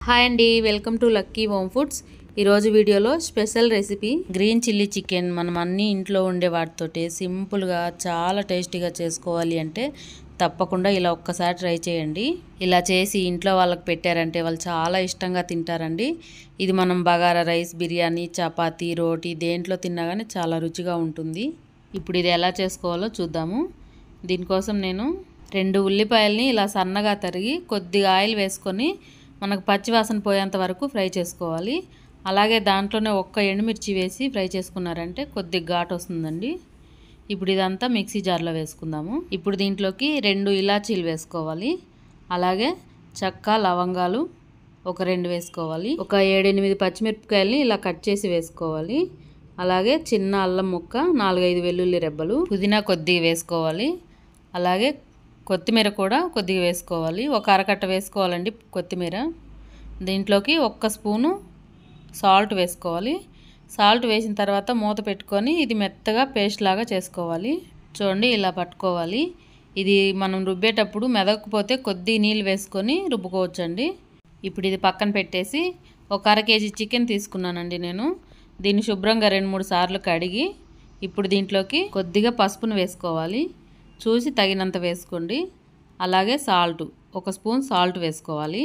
Hi అండి, welcome to lucky home foods. ఈరోజు వీడియోలో special recipe green chilli chicken. మనం అన్ని ఇంట్లో ఉండే వాటితోటి సింపుల్గా చాలా టేస్టీగా చేసుకోవాలి అంటే తప్పకుండా ఇలా ఒక్కసారి ట్రై చేయండి. ఇలా చేసి ఇంట్లో వాళ్ళకి పెట్టారంటే వాళ్ళు చాలా ఇష్టంగా తింటారండి. ఇది మనం బగారా రైస్, బిర్యానీ, చపాతీ, రోటీ దేంట్లో తిన్నా కానీ చాలా రుచిగా ఉంటుంది. ఇప్పుడు ఇది ఎలా చేసుకోవాలో చూద్దాము. దీనికోసం నేను 2 ఉల్లిపాయల్ని ఇలా సన్నగా తరిగి కొద్దిగా ఆయిల్ వేసుకొని మనకు పచ్చివాసన పోయేంత వరకు ఫ్రై చేసుకోవాలి. అలాగే దాంట్లోనే ఒక్క ఎండుమిర్చి వేసి ఫ్రై చేసుకున్నారంటే కొద్దిగా ఘాటు వస్తుందండి. ఇప్పుడు ఇదంతా మిక్సీ జార్లో వేసుకుందాము. ఇప్పుడు దీంట్లోకి 2 ఇలాచీలు వేసుకోవాలి. అలాగే చెక్క, లవంగాలు ఒక 2 వేసుకోవాలి. ఒక 7-8 పచ్చిమిరపకాయలని ఇలా కట్ చేసి వేసుకోవాలి. అలాగే చిన్న అల్లం ముక్క, 4-5 వెల్లుల్లి రెబ్బలు, పుదీనా కొద్దిగా వేసుకోవాలి. అలాగే కొత్తిమీర కూడా కొద్దిగా వేసుకోవాలి. ఒక అరకట్ట వేసుకోవాలండి కొత్తిమీర. దీంట్లోకి 1 స్పూను సాల్ట్ వేసుకోవాలి. సాల్ట్ వేసిన తర్వాత మూత పెట్టుకొని ఇది మెత్తగా పేస్ట్ లాగా చేసుకోవాలి. చూడండి, ఇలా పట్టుకోవాలి. ఇది మనం రుబ్బేటప్పుడు మెదకపోతే కొద్ది నీళ్ళు వేసుకొని రుబ్బుకోవచ్చండి. ఇప్పుడు ఇది పక్కన పెట్టేసి ఒక 1/2 కేజీ చికెన్ తీసుకున్నానండి నేను. దీన్ని శుభ్రంగా 2-3 సార్లు కడిగి ఇప్పుడు దీంట్లోకి కొద్దిగా పసుపును వేసుకోవాలి. చూసి తగినంత వేసుకోండి. అలాగే సాల్ట్, 1 స్పూన్ సాల్ట్ వేసుకోవాలి.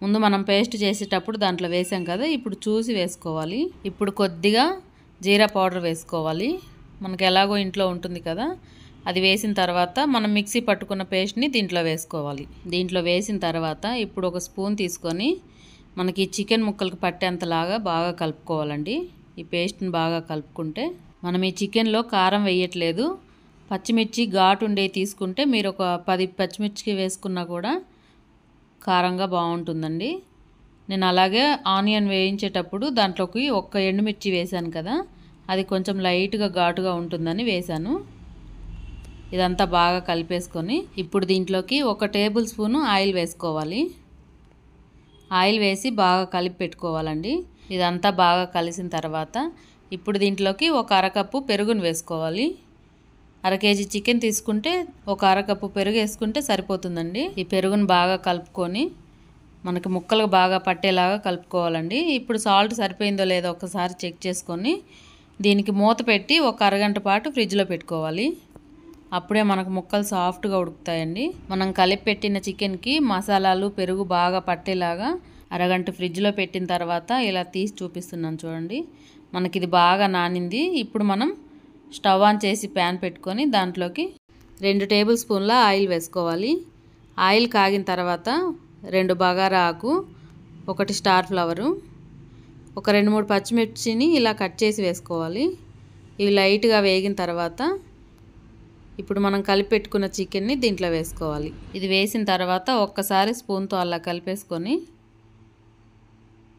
ముందు మనం పేస్ట్ చేసేటప్పుడు దాంట్లో వేసాం కదా, ఇప్పుడు చూసి వేసుకోవాలి. ఇప్పుడు కొద్దిగా జీరా పౌడర్ వేసుకోవాలి. మనకు ఎలాగో ఇంట్లో ఉంటుంది కదా, అది వేసిన తర్వాత మనం మిక్సీ పట్టుకున్న పేస్ట్ని దీంట్లో వేసుకోవాలి. దీంట్లో వేసిన తర్వాత ఇప్పుడు 1 స్పూన్ తీసుకొని మనకి చికెన్ ముక్కలకు పట్టేంతలాగా బాగా కలుపుకోవాలండి. ఈ పేస్ట్ని బాగా కలుపుకుంటే, మనం ఈ చికెన్లో కారం వేయట్లేదు, పచ్చిమిర్చి ఘాటు ఉండేవి తీసుకుంటే మీరు ఒక 10 పచ్చిమిర్చికి వేసుకున్నా కూడా కారంగా బాగుంటుందండి. నేను అలాగే ఆనియన్ వేయించేటప్పుడు దాంట్లోకి 1 ఎండుమిర్చి వేసాను కదా, అది కొంచెం లైట్గా ఘాటుగా ఉంటుందని వేసాను. ఇదంతా బాగా కలిపేసుకొని ఇప్పుడు దీంట్లోకి 1 టేబుల్ స్పూను ఆయిల్ వేసుకోవాలి. ఆయిల్ వేసి బాగా కలిపి పెట్టుకోవాలండి. ఇదంతా బాగా కలిసిన తర్వాత ఇప్పుడు దీంట్లోకి 1 అరకప్పు పెరుగును వేసుకోవాలి. 1/2 కేజీ చికెన్ తీసుకుంటే 1 అరకప్పు పెరుగు వేసుకుంటే సరిపోతుందండి. ఈ పెరుగును బాగా కలుపుకొని మనకి ముక్కలకు బాగా పట్టేలాగా కలుపుకోవాలండి. ఇప్పుడు సాల్ట్ సరిపోయిందో లేదో ఒకసారి చెక్ చేసుకొని దీనికి మూత పెట్టి 1 అరగంట పాటు ఫ్రిడ్జ్లో పెట్టుకోవాలి. అప్పుడే మనకు ముక్కలు సాఫ్ట్గా ఉడుకుతాయండి. మనం కలిపి పెట్టిన చికెన్కి మసాలాలు, పెరుగు బాగా పట్టేలాగా అరగంట ఫ్రిడ్జ్లో పెట్టిన తర్వాత ఇలా తీసి చూపిస్తున్నాను చూడండి. మనకి ఇది బాగా నానింది. ఇప్పుడు మనం స్టవ్ ఆన్ చేసి ప్యాన్ పెట్టుకొని దాంట్లోకి 2 టేబుల్ స్పూన్ల ఆయిల్ వేసుకోవాలి. ఆయిల్ కాగిన తర్వాత 2 బగారా ఆకు, 1 స్టార్ ఫ్లవరు, ఒక 2-3 పచ్చిమిర్చిని ఇలా కట్ చేసి వేసుకోవాలి. ఇవి లైట్గా వేగిన తర్వాత ఇప్పుడు మనం కలిపి పెట్టుకున్న చికెన్ని దీంట్లో వేసుకోవాలి. ఇది వేసిన తర్వాత ఒక్కసారి స్పూన్తో అలా కలిపేసుకొని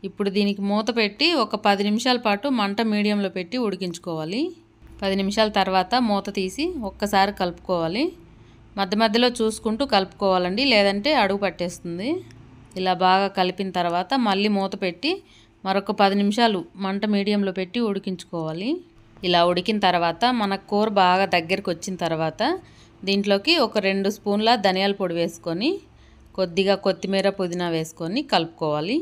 ఇప్పుడు దీనికి మూత పెట్టి ఒక 10 నిమిషాల పాటు మంట మీడియంలో పెట్టి ఉడికించుకోవాలి. 10 నిమిషాల తర్వాత మూత తీసి ఒక్కసారి కలుపుకోవాలి. మధ్య మధ్యలో చూసుకుంటూ కలుపుకోవాలండి, లేదంటే అడుగు పట్టేస్తుంది. ఇలా బాగా కలిపిన తర్వాత మళ్ళీ మూత పెట్టి మరొక 10 నిమిషాలు మంట మీడియంలో పెట్టి ఉడికించుకోవాలి. ఇలా ఉడికిన తర్వాత మన కూర బాగా దగ్గరికి వచ్చిన తర్వాత దీంట్లోకి ఒక 2 స్పూన్ల ధనియాల పొడి వేసుకొని కొద్దిగా కొత్తిమీర, పుదీనా వేసుకొని కలుపుకోవాలి.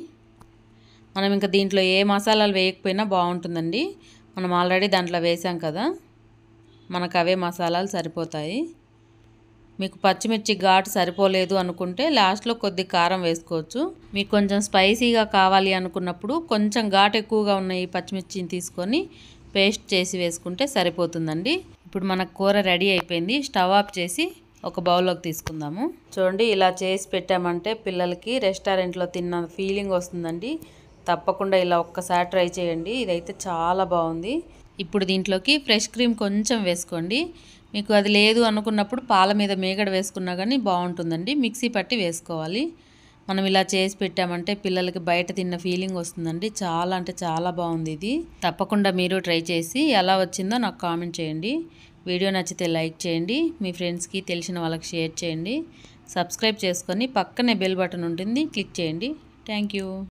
మనం ఇంకా దీంట్లో ఏ మసాలాలు వేయకపోయినా బాగుంటుందండి. మనం ఆల్రెడీ దాంట్లో వేసాం కదా, మనకు అవే మసాలాలు సరిపోతాయి. మీకు పచ్చిమిర్చి ఘాటు సరిపోలేదు అనుకుంటే లాస్ట్లో కొద్ది కారం వేసుకోవచ్చు. మీకు కొంచెం స్పైసీగా కావాలి అనుకున్నప్పుడు కొంచెం ఘాటు ఎక్కువగా ఉన్న ఈ పచ్చిమిర్చిని తీసుకొని పేస్ట్ చేసి వేసుకుంటే సరిపోతుందండి. ఇప్పుడు మన కూర రెడీ అయిపోయింది. స్టవ్ ఆఫ్ చేసి ఒక బౌల్లోకి తీసుకుందాము. చూడండి, ఇలా చేసి పెట్టామంటే పిల్లలకి రెస్టారెంట్లో తిన్న ఫీలింగ్ వస్తుందండి. తప్పకుండా ఇలా ఒక్కసారి ట్రై చేయండి. ఇదైతే చాలా బాగుంది. ఇప్పుడు దీంట్లోకి ఫ్రెష్ క్రీమ్ కొంచెం వేసుకోండి. మీకు అది లేదు అనుకున్నప్పుడు పాల మీద మీగడ వేసుకున్నా కానీ బాగుంటుందండి. మిక్సీ పట్టి వేసుకోవాలి. మనం ఇలా చేసి పెట్టామంటే పిల్లలకి బయట తిన్న ఫీలింగ్ వస్తుందండి. చాలా అంటే చాలా బాగుంది ఇది. తప్పకుండా మీరు ట్రై చేసి ఎలా వచ్చిందో నాకు కామెంట్ చేయండి. వీడియో నచ్చితే లైక్ చేయండి. మీ ఫ్రెండ్స్కి, తెలిసిన వాళ్ళకి షేర్ చేయండి. సబ్స్క్రైబ్ చేసుకొని పక్కనే బెల్ బటన్ ఉంటుంది, క్లిక్ చేయండి. Thank you.